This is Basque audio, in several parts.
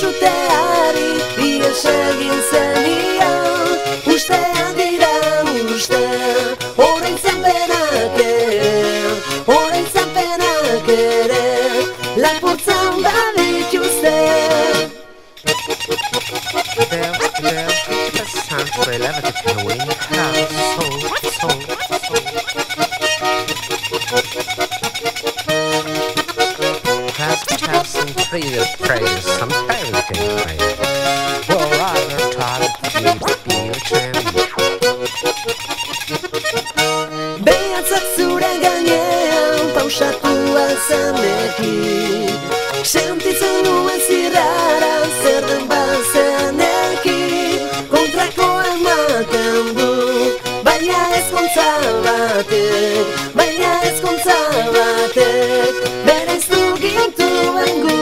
suteari ihes egin zenion. Ustean dira uste, orain zanpenak ere, lapurtzan badituzte. Behatzak zure gainean pausatua zanekin, sentitzen nuen zirrara zer den bazenekin. Kontrako ematen du, baina ezkontza batek, berez du gintuen gu.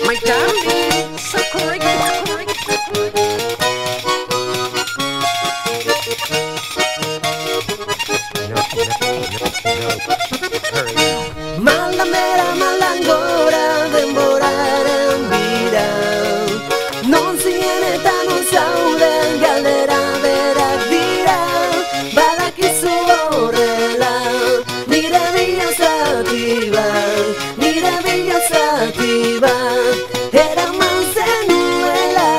My darling, so correct. Malamera, malangora, denboraren bira, non zinen eta non zauden galdera berak dira. Badakizu horrela, nire bilozati bat, eraman zenuela.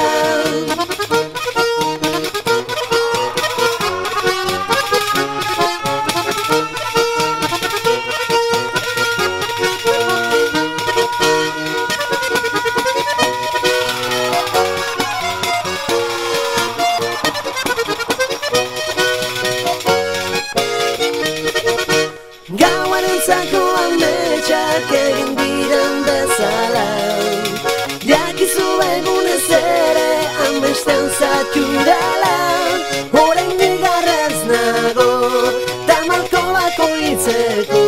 Gauarentzako ametsak egin diren bezala, jakizu egunez ere amesten zaturala. Orain bigarrez nago, tamalko bakoitzeko,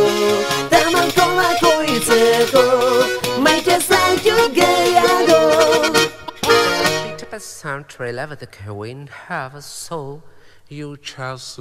maite zaitu gehiago. Sound trailer with the Queen have a soul. You just